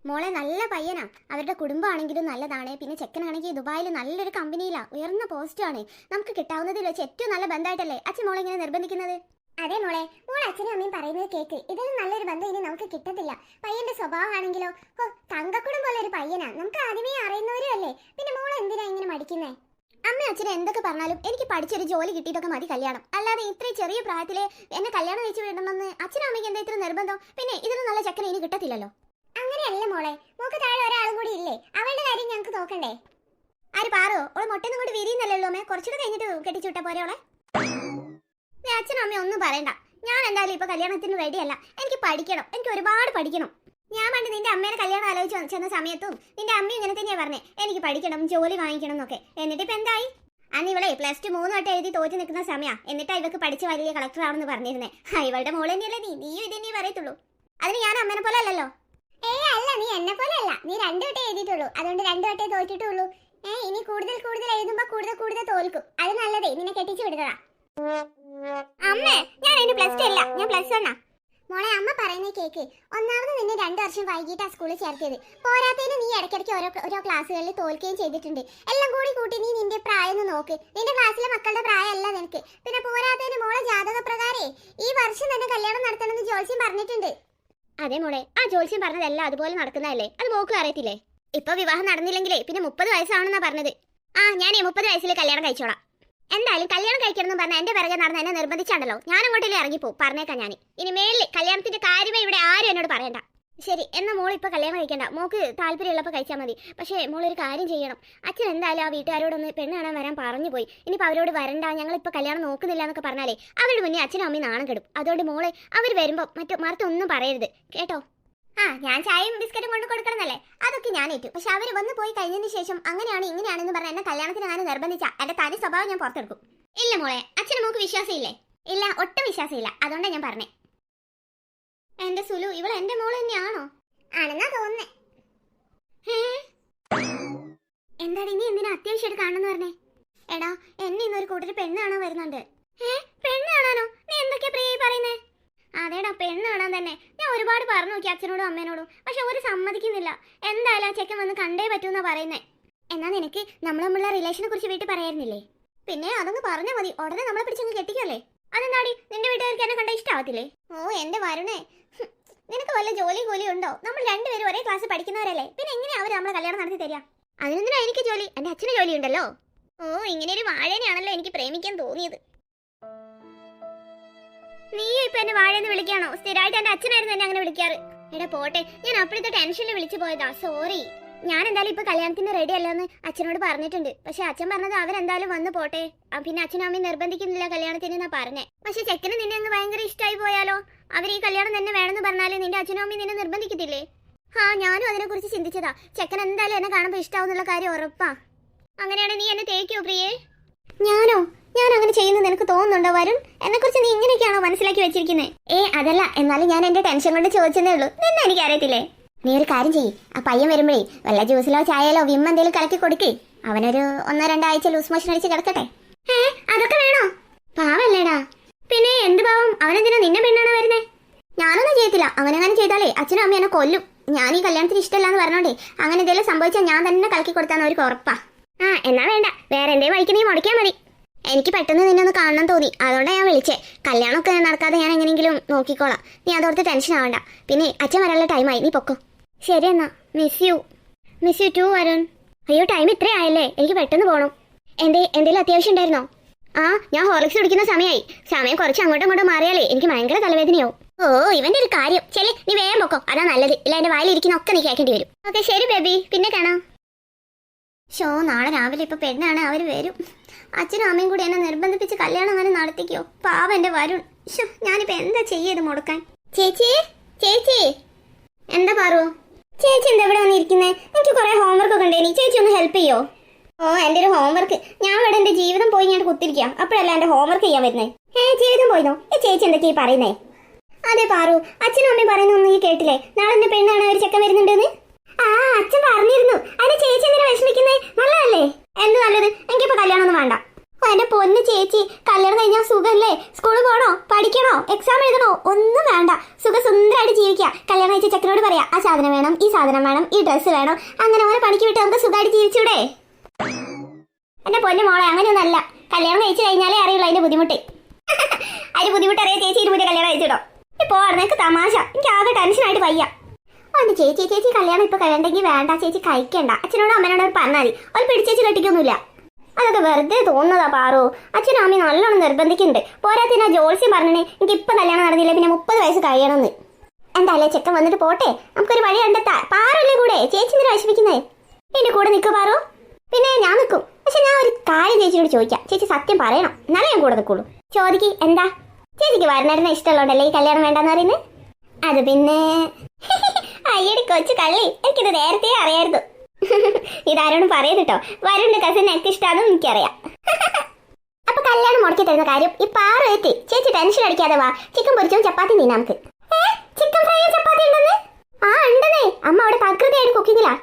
മോളെ നല്ല പയ്യനാ. അവരുടെ കുടുംബമാണെങ്കിലും നല്ലതാണ്. പിന്നെ ചെക്കനാണെങ്കിൽ ദുബായിൽ നല്ലൊരു കമ്പനിയിലാ, ഉയർന്ന പോസ്റ്റാണ്. നമുക്ക് കിട്ടാവുന്നതിൽ വെച്ച് ഏറ്റവും നല്ല ബന്ധമായിട്ടല്ലേ അച്ഛൻ മോളെ ഇങ്ങനെ നിർബന്ധിക്കുന്നത്? അതെ മോളെ, മോൾ അച്ഛനും അമ്മയും പറയുന്നത് കേക്ക്. ഇതിലും നല്ലൊരു ബന്ധം ഇനി നമുക്ക് കിട്ടത്തില്ല. പയ്യന്റെ സ്വഭാവമാണെങ്കിലോ തങ്കക്കുടം പോലെ ഒരു പയ്യനാ. നമുക്ക് ആദ്യമേ അറിയുന്നവരും അല്ലേ. പിന്നെ മോൾ എന്തിനാ ഇങ്ങനെ മടിക്കുന്നേ? അമ്മ അച്ഛനെ എന്തൊക്കെ പറഞ്ഞാലും എനിക്ക് പഠിച്ചൊരു ജോലി കിട്ടിയിട്ടൊക്കെ മതി കല്യാണം. അല്ലാതെ ഇത്രയും ചെറിയ പ്രായത്തിലെ എന്നെ കല്യാണം കഴിച്ചു വിടണമെന്ന് അച്ഛനും അമ്മയ്ക്ക് എന്താ ഇത്ര നിർബന്ധം? പിന്നെ ഇതിലും നല്ല ചെക്കനെ ഇനി കിട്ടത്തില്ലല്ലോ. അങ്ങനെയല്ല മോളെ, മോക്ക് താഴെ ഒരാളും കൂടി ഇല്ലേ? അവളുടെ കാര്യം ഞങ്ങൾക്ക് നോക്കണ്ടേ? ആര് പാറോ? ഓളെ മൊട്ടൊന്നും കൊണ്ട് വിരിയുന്നല്ലോ അമ്മേ. കുറച്ചുകൂടെ കഴിഞ്ഞിട്ട് കെട്ടിച്ചു വിട്ടാ പോരെ ഓളെ? അച്ഛനും അമ്മയും ഒന്നും പറയണ്ട. ഞാൻ എന്തായാലും ഇപ്പൊ കല്യാണത്തിന് റെഡിയല്ല. എനിക്ക് പഠിക്കണം, എനിക്ക് ഒരുപാട് പഠിക്കണം. ഞാൻ പണ്ട് നിന്റെ അമ്മേനെ കല്യാണം ആലോചിച്ച് ചെന്ന സമയത്തും നിന്റെ അമ്മയും ഇങ്ങനെ തന്നെയാ പറഞ്ഞേ, എനിക്ക് പഠിക്കണം, ജോലി വാങ്ങിക്കണം എന്നൊക്കെ. എന്നിട്ട് ഇപ്പൊ എന്തായി? അന്ന് ഇവളെ +2 3 വട്ടം എഴുതി തോറ്റു നിൽക്കുന്ന സമയ. എന്നിട്ടാ ഇവക്ക് പഠിച്ച് വലിയ കളക്ടർ ആണെന്ന് പറഞ്ഞിരുന്നേ. ഇവളുടെ മോളെ തന്നെയല്ലേ നീയും ഇതന്നെ പറയത്തുള്ളൂ. അതിന് ഞാൻ അമ്മേനെ പോലെ അല്ലല്ലോ. അല്ല, നീ എന്നെ പോലെ അല്ല. നീ 2 വട്ടം എഴുതിയിട്ടുള്ളൂ, അതുകൊണ്ട് 2 വട്ടേ തോറ്റിട്ടുള്ളൂ. ഇനി കൂടുതൽ കൂടുതൽ എഴുതുമ്പോ കൂടുതൽ തോൽക്കും. അത് നല്ലതേ, നിന്നെ കെട്ടിച്ചു വിടുന്നതാ. അമ്മേ, ഞാൻ അതിന് +2 അല്ല, ഞാൻ +1 മോളെ, അമ്മ പറയുന്നത് കേക്ക്. ഒന്നാമത് നിന്നെ 2 വർഷം വൈകിട്ടാ സ്കൂളിൽ ചേർത്തിയത്. പോരാത്തതിന് നീ ഇടയ്ക്കിടയ്ക്ക് ഓരോ ക്ലാസ്സുകളിൽ തോൽക്കുകയും ചെയ്തിട്ടുണ്ട്. എല്ലാം കൂട്ടി നീ നിന്റെ പ്രായം ഒന്ന് നോക്ക്. നിന്റെ ക്ലാസ്സിലെ മക്കളുടെ പ്രായമല്ല നിനക്ക്. പിന്നെ പോരാത്തതിന് മോളെ ജാതക പ്രകാരേ ഈ വർഷം തന്നെ കല്യാണം നടത്തണമെന്ന് ജോത്സ്യം പറഞ്ഞിട്ടുണ്ട്. അതെ മോളെ, ആ ജോത്സ്യം പറഞ്ഞതെല്ലാം അതുപോലെ നടക്കുന്നതല്ലേ? അത് മോക്ക് അറിയത്തില്ലേ? ഇപ്പൊ വിവാഹം നടന്നില്ലെങ്കിലേ പിന്നെ 30 വയസ്സാണെന്നാ പറഞ്ഞത്. ഞാൻ 30 വയസ്സിൽ കല്യാണം കഴിച്ചോളാം. എന്തായാലും കല്യാണം കഴിക്കണമെന്ന് പറഞ്ഞാൽ എന്റെ പിറകെ നടന്ന് എന്നെ നിർബന്ധിച്ചാണ്ടല്ലോ. ഞാൻ അങ്ങോട്ടല്ലേ ഇറങ്ങിപ്പോ. പറഞ്ഞേക്കാം ഞാൻ. ഇനി മേളിൽ കല്യാണത്തിന്റെ കാര്യമേ ഇവിടെ ആരും എന്നോട് പറയണ്ട. ശരി, എന്നാ മോൾ ഇപ്പൊ കല്യാണം കഴിക്കണ്ട. മോക്ക് താല്പര്യമുള്ളപ്പോൾ കഴിച്ചാൽ മതി. പക്ഷേ മോളൊരു കാര്യം ചെയ്യണം. അച്ഛൻ എന്തായാലും ആ വീട്ടുകാരോടൊന്ന് പെണ്ണ് കാണാൻ വരാൻ പറഞ്ഞു പോയി. ഇനിയിപ്പോൾ അവരോട് വരണ്ട, ഞങ്ങളിപ്പോൾ കല്യാണം നോക്കുന്നില്ല എന്നൊക്കെ പറഞ്ഞാലേ അവരുടെ മുന്നേ അച്ഛനും അമ്മയും നാണം കെടും. അതുകൊണ്ട് മോളെ അവർ വരുമ്പോൾ മറുത്തൊന്നും പറയരുത് കേട്ടോ. ഞാൻ ചായയും ബിസ്ക്കറ്റും കൊണ്ട് കൊടുക്കണമെന്നല്ലേ? അതൊക്കെ ഞാൻ ഏറ്റു. പക്ഷെ അവർ വന്ന് പോയി കഴിഞ്ഞതിന് ശേഷം അങ്ങനെയാണ് ഇങ്ങനെയാണെന്ന് പറഞ്ഞാൽ എന്നെ കല്യാണത്തിന് ഞാൻ നിർബന്ധിച്ച എന്റെ തനി സ്വഭാവം ഞാൻ പുറത്തെടുക്കും. ഇല്ല മോളെ, അച്ഛനും മോക്ക് വിശ്വാസം ഇല്ലേ? ഇല്ല, ഒട്ടും വിശ്വാസമില്ല. അതുകൊണ്ടാണ് ഞാൻ പറഞ്ഞേ. എന്റെ സുലു, ഇവൾ എന്റെ മോള് തന്നെയാണോ? ആണെന്നാ തോന്നുന്നേ. എന്താണ് നീ എന്തിനാ അത്യാവശ്യമായിട്ട് കാണുന്നു പറഞ്ഞേ? എടാ, എന്നെ ഇന്നൊരു കൂട്ടര് പെണ്ണ് കാണാൻ വരുന്നുണ്ട്. പെണ്ണ് കാണാനോ? നീ എന്തൊക്കെയാ പ്രിയ പറയുന്നേ? അതേടാ, പെണ്ണ് കാണാൻ തന്നെ. ഞാൻ ഒരുപാട് പറഞ്ഞു നോക്കി അച്ഛനോടും അമ്മേനോടും. പക്ഷെ ഒരു സമ്മതിക്കുന്നില്ല. എന്തായാലും ആ ചെക്കൻ വന്ന് കണ്ടേ പറ്റൂന്നാ പറയുന്നേ. എന്നാ നിനക്ക് നമ്മളുള്ള റിലേഷനെ കുറിച്ച് വീട്ടിൽ പറയായിരുന്നില്ലേ? പിന്നെ അതൊന്ന് പറഞ്ഞാൽ മതി, ഉടനെ നമ്മളെ പിടിച്ചങ്ങ് കെട്ടിക്കല്ലേ. അതെന്താടി, നിന്റെ വീട്ടുകാർക്ക് എന്നെ കണ്ട ഇഷ്ടാവത്തില്ലേ? എന്റെ വരുണേ, നിനക്ക് വല്ല ജോലി കൂലി ഉണ്ടോ? നമ്മൾ രണ്ടുപേരും ഒരേ ക്ലാസ് പഠിക്കുന്നവരല്ലേ. പിന്നെ എങ്ങനെയാ അവർ നമ്മളെ കല്യാണം നടത്തി തരിക? അതിനെന്തിനാ എനിക്ക് ജോലി? എന്റെ അച്ഛന് ജോലി ഉണ്ടല്ലോ. ഇങ്ങനെ ഒരു വാഴനെയാണല്ലോ എനിക്ക് പ്രേമിക്കാൻ തോന്നിയത്. നീ ഇപ്പൊ എന്നെ വാഴയെന്ന് വിളിക്കാണോ? സ്ഥിരമായിട്ട് എന്റെ അച്ഛനായിരുന്നു എന്നെ അങ്ങനെ വിളിക്കാറ്. എടാ പോട്ടെ, ഞാൻ അപ്പോഴത്തെ ടെൻഷനിൽ വിളിച്ചു പോയതാ, സോറി. ഞാൻ എന്തായാലും ഇപ്പൊ കല്യാണത്തിന് റെഡി അല്ലെന്ന് അച്ഛനോട് പറഞ്ഞിട്ടുണ്ട്. പക്ഷെ അച്ഛൻ പറഞ്ഞത് അവരെന്തായാലും വന്നു പോട്ടെ, പിന്നെ അച്ഛനും അമ്മയും നിർബന്ധിക്കുന്നില്ല കല്യാണത്തിന് എന്നാ പറഞ്ഞേ. പക്ഷെ ചെക്കന് നിന്നെ അങ്ങ് ഭയങ്കര ഇഷ്ടമായി പോയാലോ? അവർ ഈ കല്യാണം തന്നെ വേണമെന്ന് പറഞ്ഞാല് നിന്റെ അച്ഛനും അമ്മയും നിന്നെ നിർബന്ധിക്കത്തില്ലേ? ഞാനും അതിനെ കുറിച്ച് ചിന്തിച്ചതാ. ചെക്കൻ എന്തായാലും എന്നെ കാണുമ്പോൾ ഇഷ്ടാവുന്നുള്ള കാര്യം ഉറപ്പാ. അങ്ങനെയാണ് നീ എന്നെ തേക്കോ പ്രിയേ? ഞാനോ? ഞാൻ അങ്ങനെ ചെയ്യുന്നത് നിനക്ക് തോന്നുന്നുണ്ടോ വരുൺ? എന്നെ കുറിച്ച് നീ ഇങ്ങനെയൊക്കെയാണോ മനസ്സിലാക്കി വെച്ചിരിക്കുന്നത്? അതല്ല, എന്നാലും ഞാൻ എന്റെ ടെൻഷൻ കൊണ്ട് ചോദിച്ചതേ ഉള്ളൂ. നിന്നെ എനിക്ക് അറിയത്തില്ലേ? നീ ഒരു കാര്യം ചെയ്യ്, ആ പയ്യൻ വരുമ്പോഴേ വല്ല ജ്യൂസിലോ ചായയിലോ വിം എന്തെങ്കിലും കലക്കി കൊടുക്ക്. അവനൊരു 1-2 ആഴ്ച ലൂസ് മോഷൻ അടിച്ച് കിടക്കട്ടെ. അതൊക്കെ വേണോ? പാവല്ലേടാ. പിന്നെ എന്ത് പാവം? അവനെന്തിനാ നിന്നെ പെണ്ണാണോ വരുന്നേ? ഞാനൊന്നും ചെയ്യത്തില്ല. അങ്ങനെ ചെയ്താലേ അച്ഛനും അമ്മ എന്നെ കൊല്ലും. ഞാൻ ഈ കല്യാണത്തിന് ഇഷ്ടമല്ലാന്ന് പറഞ്ഞോണ്ടേ അങ്ങനെ എന്തെങ്കിലും സംഭവിച്ചാൽ ഞാൻ തന്നെ കലക്കി കൊടുത്താന്ന് അവർക്ക് ഉറപ്പാ. എന്നാ വേണ്ട, വേറെ എന്തേ വഴിക്ക് നീ മുടക്കിയാൽ മതി. എനിക്ക് പെട്ടെന്ന് നിന്നെ ഒന്ന് കാണണം തോന്നി, അതുകൊണ്ടാണ് ഞാൻ വിളിച്ചേ. കല്യാണമൊക്കെ നടക്കാതെ ഞാൻ എങ്ങനെയെങ്കിലും നോക്കിക്കോളാം. നീ അതോർത്ത് ടെൻഷൻ ആവണ്ട. പിന്നെ അച്ഛൻ വരാനുള്ള ടൈമായി, നീ പൊക്കോ. ശരി എന്നാ. Miss you too Varun. അയ്യോ, ടൈം ഇത്രേ ആയല്ലേ? എനിക്ക് പെട്ടെന്ന് പോകണം. എന്തെങ്കിലും അത്യാവശ്യം ഉണ്ടായിരുന്നോ? ഞാൻ ഹോർലിക്സ് കുടിക്കുന്ന സമയം കുറച്ച് അങ്ങോട്ടും ഇങ്ങോട്ടും മാറിയാലേ എനിക്ക് ഭയങ്കര തലവേദനയാവും. ഇവന്റെ ഒരു കാര്യം. ശരി, നീ വേഗം പൊക്കോ, അതാ നല്ലത്. ഇല്ല എന്റെ വായിലിരിക്കുന്ന ഒക്കെ നീ കേൾക്കേണ്ടി വരും. ഓക്കെ, ശരി ബേബി, പിന്നെ കാണാം. നാളെ രാവിലെ ഇപ്പൊ പെണ്ണാണ്, അവര് വരും. അച്ഛനും അമ്മയും കൂടി എന്നെ നിർബന്ധിപ്പിച്ച് കല്യാണം അങ്ങനെ നടത്തിക്കോ? പാവം എന്റെ വരുൺ. ഞാനിപ്പോ എന്താ ചെയ്യത് മുടക്കാൻ? ചേച്ചി എന്താ പറു? ചേച്ചി എന്താ ഇവിടെ വന്നിരിക്കുന്നേ? എനിക്ക് കുറെ ഹോംവർക്ക് ഒക്കെ ഉണ്ടേ. ചേച്ചി ഒന്ന് ഹെൽപ്പ് ചെയ്യോ? എന്റെ ഒരു ഹോംവർക്ക്. ഞാൻ ഇവിടെ എന്റെ ജീവിതം പോയി ഞാൻ കുത്തിരിക്കാം, അപ്പോഴല്ല എന്റെ ഹോംവർക്ക് ചെയ്യാൻ വരുന്നേ. ജീവിതം പോയിന്നോ? ചേച്ചി എന്തൊക്കെയാ പറയുന്നേ? അതെ പാറു, അച്ഛനും അമ്മയും പറയുന്നൊന്നും നീ കേട്ടില്ലേ? നാളെ എന്റെ പെണ്ണാണ് ഒരു ചെക്കൻ വരുന്നുണ്ടെന്ന്. അച്ഛൻ പറഞ്ഞിരുന്നു. അതിന് ചേച്ചി എന്തിനാ വിഷമിക്കുന്നേ? നല്ലതല്ലേ? എന്ത് നല്ലത്? എനിക്കിപ്പോ കല്യാണം ഒന്നും വേണ്ട. എന്റെ പൊന്ന് ചേച്ചി, കല്യാണം കഴിഞ്ഞാൽ സുഖല്ലേ? സ്കൂളിൽ പോകണോ, പഠിക്കണോ, എക്സാം എഴുതണോ? ഒന്നും വേണ്ട. സുഖസുന്ദരമായിട്ട് ജീവിക്കുക. കല്യാണം കഴിച്ച ചെക്കനോട് പറയാ ആ സാധനം വേണം, ഈ സാധനം സാധനം വേണം, ഈ ഡ്രസ്സ് വേണം, അങ്ങനെ ഓരോ പണിക്ക് വിട്ട് നമുക്ക് സുഖമായിട്ട് ജീവിച്ചൂടെ? എന്റെ പൊന്നു മോളെ, അങ്ങനെയൊന്നല്ല. കല്യാണം കഴിച്ചു കഴിഞ്ഞാലേ അറിയുള്ളൂ അതിന്റെ ബുദ്ധിമുട്ട്. അതിന്റെ ബുദ്ധിമുട്ട് അറിയാം ചേച്ചി ഇരുപത് കല്യാണം കഴിച്ചിടോ. ഇപ്പോ നിനക്ക് തമാശ, എനിക്ക് ആകെ ടെൻഷനായിട്ട് വയ്യ. ഓന്റെ ചേച്ചി കല്യാണം ഇപ്പൊ കഴിയണ്ടെങ്കിൽ വേണ്ട, ചേച്ചി കഴിക്കണ്ട. അച്ഛനോടും അമ്മനോടും പറഞ്ഞാൽ മതി. അവൾ പിടിച്ചേച്ചി കെട്ടിക്കൊന്നുമില്ല. അതൊക്കെ വെറുതെ തോന്നുന്നതാ പാറു. അച്ഛനും അമ്മയും നല്ലോണം നിർബന്ധിക്കുന്നുണ്ട്. പോരാത്തിന് ആ ജോത്സ്യം പറഞ്ഞേ എനിക്ക് ഇപ്പൊ കല്യാണം നടന്നില്ല, പിന്നെ 30 വയസ്സ് കഴിയണമെന്ന്. എന്തായാലേ ചെക്കൻ വന്നിട്ട് പോട്ടെ, നമുക്കൊരു വഴി കണ്ടെത്താ. പാറല്ലേ കൂടെ, ചേച്ചി എന്തിനാ വിഷമിക്കുന്നേ? എന്റെ കൂടെ നിൽക്കൂ പാറു. പിന്നെ ഞാൻ നിൽക്കും. പക്ഷെ ഞാൻ ഒരു കാര്യം ചേച്ചിയോട് ചോദിക്കാം. ചേച്ചി സത്യം പറയണം, എന്നാലേ ഞാൻ കൂടെ നിൽക്കുള്ളൂ. ചോദിക്ക്. എന്താ? ചേച്ചിക്ക് വരണേരുന്ന ഇഷ്ടമുള്ളതല്ലേ ഈ കല്യാണം വേണ്ടെന്ന് പറയുന്നത്? അത് പിന്നെ അയ്യടി കൊച്ചു കള്ളി, എനിക്കിത് നേരത്തെ അറിയായിരുന്നു. ഇതാരോടും പറയരുട്ടോ. വരുണ്ട് കസിൻ എനിക്ക് ഇഷ്ടമാണെന്ന് എനിക്കറിയാം. അപ്പൊ കല്യാണം മുടക്കി തരുന്ന കാര്യം ഈ പാറ എത്തി. ചേച്ചി ടെൻഷൻ അടിക്കാതെ വാ. ചിക്കൻ പൊരിച്ചും ചപ്പാത്തി നീ നമുക്ക്. ചിക്കൻ ഫ്രൈ ചപ്പാത്തി ഉണ്ടെന്ന്? ആ ഉണ്ടെന്നേ. അമ്മ അവിടെ തകൃതിയായിട്ട് കുക്കിങ്ങിലാ.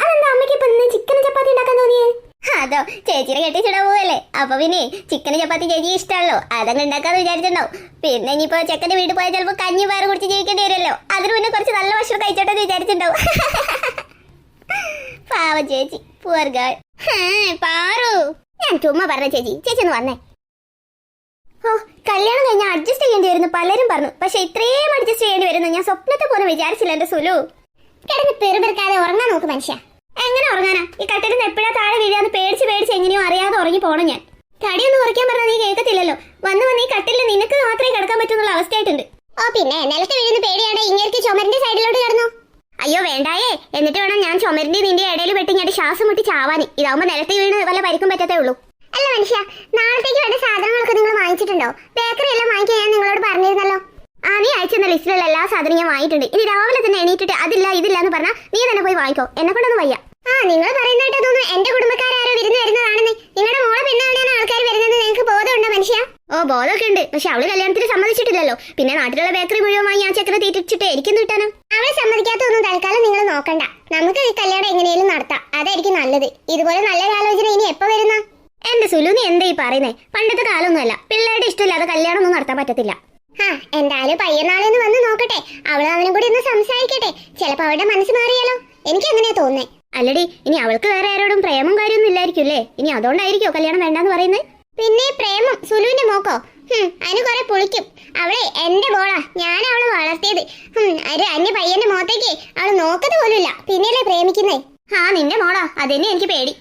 അതെന്താ അമ്മയ്ക്ക് ഇപ്പൊ ഇന്ന് ചിക്കൻ ചപ്പാത്തി ഉണ്ടാക്കാൻ തോന്നിയേ? അതോ ചേച്ചിയുടെ കെട്ടിച്ചിടാൻ പോവല്ലേ, അപ്പൊ പിന്നെ ചിക്കൻ ചപ്പാത്തി ചേച്ചി ഇഷ്ടമല്ലോ, അതങ്ങ് ഉണ്ടാക്കാന്ന് വിചാരിച്ചിട്ടുണ്ടാവും. പിന്നെ ഇനിയിപ്പോ ചെക്കന്റെ വീട്ടിൽ പോയാൽ ചിലപ്പോ കഞ്ഞി പയറ് കുടിച്ച് ജീവിക്കേണ്ടി വരുമല്ലോ. അതിന് മുന്നേ കുറച്ച് നല്ല ഭക്ഷണം കഴിച്ചോട്ടെ എന്ന് വിചാരിച്ചിട്ടുണ്ടാവും. പാവ ചേച്ചി, പുവർ ഗേൾ. പാറു, ഞാൻ ചുമ്മാ പറഞ്ഞ ചേച്ചി. ചേച്ചി ഒന്ന് വന്നേ. ഓ, കല്യാണം കഴിഞ്ഞാൽ അഡ്ജസ്റ്റ് ചെയ്യേണ്ടി വരുന്നു പലരും പറഞ്ഞു. പക്ഷെ ഇത്രയും അഡ്ജസ്റ്റ് ചെയ്യേണ്ടി വരുന്നു ഞാൻ സ്വപ്നത്തെ പോലും വിചാരിച്ചില്ല എന്റെ സുലു. കിടന്ന് പെറുപെറുക്കാതെ ഉറങ്ങാൻ നോക്ക് മനുഷ്യ. എങ്ങനെ ഉറങ്ങാനാ? ഈ കട്ടിലിന് എപ്പോഴാ താഴെ വീഴാന്ന് പേടിച്ച് എങ്ങനെയോ അറിയാതെ ഉറങ്ങി പോണം ഞാൻ. തടിയൊന്നും കുറയ്ക്കാൻ പറഞ്ഞാൽ നീ കേൾക്കത്തില്ലല്ലോ. വന്ന് ഈ കട്ടിലിൽ നിനക്ക് മാത്രമേ കിടക്കാൻ പറ്റുന്നുള്ള അവസ്ഥയായിട്ടുണ്ട്. ഓ പിന്നെ നിലത്ത് വീഴുന്ന പേടിയാണ്ട് ഇങ്ങനെ ചുമരിന്റെ സൈഡിലോട്ട് കിടന്നു. അയ്യോ വേണ്ടായേ. എന്നിട്ട് വേണം ഞാൻ ചുമരിന്റെ നിന്റെ ഇടയിൽ പെട്ടി ഞാൻ ശ്വാസം മുട്ടി ചാവാന്. ഇതാവുമ്പോ നിലത്ത് വീണ് വല്ല പരിക്കും പറ്റത്തേ ഉള്ളൂ. അല്ല മനുഷ്യ, നാളത്തേക്ക് വേണ്ട സാധനങ്ങളൊക്കെ നിങ്ങൾ വാങ്ങിച്ചിട്ടുണ്ടോ? ബേക്കറി എല്ലാം വാങ്ങിക്കാൻ ഞാൻ നിങ്ങളോട് പറഞ്ഞിരുന്നല്ലോ. നീ അയച്ചെന്ന ലിസ്റ്റിലുള്ള എല്ലാ സാധനവും ഞാൻ വാങ്ങിയിട്ടുണ്ട്. ഇനി രാവിലെ തന്നെ എണീറ്റിട്ട് അതില്ല ഇതില്ല എന്ന് പറഞ്ഞാൽ നീ തന്നെ പോയി വാങ്ങിക്കോ. എന്നെ കൊണ്ടൊന്നും വയ്യ. നിങ്ങൾ പറയുന്നതായിട്ട് തോന്നുന്നു എന്റെ കുടുംബക്കാരോ വിരുന്ന് വരുന്നതാണെന്ന്. നിങ്ങളുടെ മോളെ പെണ്ണാണ് ആൾക്കാർ വരുന്നത്. നിങ്ങൾക്ക് ബോധമുണ്ടോ മനുഷ്യ? ഓ ബോധമൊക്കെ ഉണ്ട്. പക്ഷെ അവള് കല്യാണത്തിന് സമ്മതിച്ചിട്ടില്ലല്ലോ. പിന്നെ നാട്ടിലുള്ള ബേക്കറി മുഴുവൻ വാങ്ങി ആ ചെക്കനെ തീറ്റിച്ചിട്ട് എനിക്കെന്ത് കിട്ടാനോ? അവളെ സമ്മതിക്കാത്തൊന്നും തൽക്കാലം നിങ്ങൾ നോക്കണ്ട. നമുക്ക് ഈ കല്യാണം എങ്ങനെയും നടത്താം. അതായിരിക്കും നല്ലത്. ഇതുപോലെ നല്ലൊരു ആലോചന ഇനി എപ്പോ വരുന്ന? എന്റെ സുലു, നീ എന്താ ഈ പറയുന്നേ? പണ്ടത്തെ കാലമൊന്നുമല്ല. പിള്ളേരുടെ ഇഷ്ടമില്ലാതെ കല്യാണം ഒന്നും നടത്താൻ പറ്റത്തില്ല. എന്തായാലും പയ്യനാളെന്ന് വന്ന് നോക്കട്ടെ. അവള് അവനും കൂടി ഒന്ന് സംസാരിക്കട്ടെ. ചിലപ്പോ അവളുടെ മനസ്സ് മാറിയാലോ? എനിക്ക് എങ്ങനെയാ തോന്നുന്നേ? അല്ലടി, ഇനി അവൾക്ക് വേറെ ആരോടും പ്രേമം കാര്യമൊന്നും ഇല്ലായിരിക്കുമല്ലേ? ഇനി അതുകൊണ്ടായിരിക്കോ കല്യാണം വേണ്ടെന്ന് പറയുന്നത്? പിന്നെ പ്രേമം സുലുവിന്റെ മോക്കോ? അതിന് കുറെ പൊളിക്കും. അവളെ എന്റെ മോളാ, ഞാൻ അവളെ വളർത്തിയത്. ഒരു അന്യ പയ്യന്റെ മുഖത്തേക്ക് അവള് നോക്കത് പോലുമില്ല. പിന്നെയല്ലേ പ്രേമിക്കുന്നേ? നിന്റെ മോളാ, അതെന്നെ എനിക്ക് പേടി.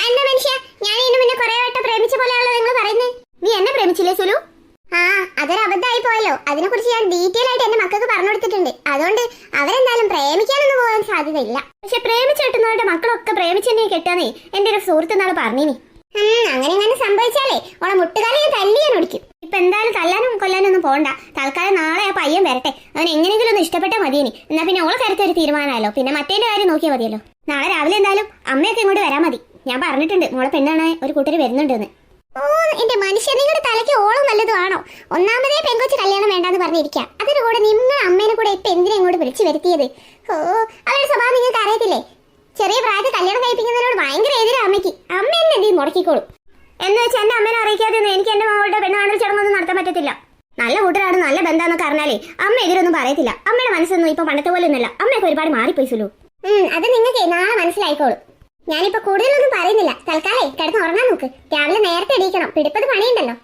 എന്താ മനുഷ്യ, ഞാൻ ഇതിന് മുന്നേ കുറെ വട്ടം പ്രേമിച്ച പോലെയാണല്ലോ നിങ്ങൾ പറയുന്നത്. നീ എന്നെ പ്രേമിച്ചില്ലേ സുലു? അതൊരു അബദ്ധമായി പോയല്ലോ. അതിനെ കുറിച്ച് ഞാൻ ഡീറ്റെയിൽ ആയിട്ട് എന്റെ മക്കൾക്ക് പറഞ്ഞു കൊടുത്തിട്ടുണ്ട്. അതുകൊണ്ട് അവരെന്തായാലും പ്രേമിക്കാനൊന്നും പോകാൻ സാധ്യതയില്ല. പക്ഷെ പ്രേമിച്ചു കിട്ടുന്നവരുടെ മക്കളൊക്കെ പ്രേമിച്ചെന്നെ കെട്ടാനേ എന്റെ ഒരു സുഹൃത്ത് നാളെ പറഞ്ഞിനി. അങ്ങനെ സംഭവിച്ചാലേ ഓളെ മുട്ടുകാലം ഞാൻ തല്ലിയാൻ ഓടിക്കും. ഇപ്പൊ എന്തായാലും തല്ലാനും കൊല്ലാനും ഒന്നും പോകണ്ട. തൽക്കാലം നാളെ ആ പയ്യൻ വരട്ടെ. അവൻ എങ്ങനെയെങ്കിലും ഒന്ന് ഇഷ്ടപ്പെട്ടാൽ മതിയെനി. എന്നാ പിന്നെ ഓളെ കാര്യത്തിൽ ഒരു തീരുമാനമായല്ലോ. പിന്നെ മറ്റേന്റെ കാര്യം നോക്കിയാൽ മതിയല്ലോ. നാളെ രാവിലെ എന്തായാലും അമ്മയൊക്കെ ഇങ്ങോട്ട് വരാൻ മതി. ഞാൻ പറഞ്ഞിട്ടുണ്ട് മോളെ പെണ്ണാണ് ഒരു കൂട്ടര് വരുന്നുണ്ടെന്ന്. ഓ എന്റെ മനുഷ്യ, നിങ്ങളുടെ തലയ്ക്ക് ഓളം വല്ലതും ആണോ? ഒന്നാമതേ പെങ്കൊച്ച് കല്യാണം വേണ്ടാന്ന് പറഞ്ഞിരിക്കാം. അതിന് കൂടെ നിങ്ങളുടെ അമ്മേനെ കൂടെ ഇപ്പൊ എന്തിനാ ഇങ്ങോട്ട് വിളിച്ചു വരുത്തിയത്? അവരുടെ സ്വഭാവം നിങ്ങൾക്ക് അറിയത്തില്ലേ? ചെറിയ പ്രായത്തിൽ കല്യാണം കഴിപ്പിക്കുന്നതിനോട് ഭയങ്കര എതിരാ അമ്മയ്ക്ക്. അമ്മ എന്നെ എന്ത് മുടക്കിക്കോളും. എന്ന് വെച്ചാൽ എന്റെ അമ്മേനെ അറിയിക്കാതെ എനിക്ക് എന്റെ മകളുടെ പെണ്ണാണൽ ചടങ്ങൊന്നും നടത്താൻ പറ്റത്തില്ല. നല്ല കൂട്ടരാണ്, നല്ല ബന്ധാന്നൊക്കെ അറിഞ്ഞാലേ അമ്മ എതിരൊന്നും പറയത്തില്ല. അമ്മയുടെ മനസ്സൊന്നും ഇപ്പൊ പണ്ടത്തെ പോലെ ഒന്നുമല്ല. അമ്മയൊക്കെ ഒരുപാട് മാറിപ്പോയി സുലു. അത് നിങ്ങൾക്ക് നാളെ മനസ്സിലായിക്കോളും. ഞാനിപ്പോ കൂടുതലൊന്നും പറയുന്നില്ല. തൽക്കാലേ കിടന്ന് ഉറങ്ങാൻ നോക്ക്. രാവിലെ നേരത്തെ എണീക്കണം. പിടിപ്പത് പണിയുണ്ടല്ലോ.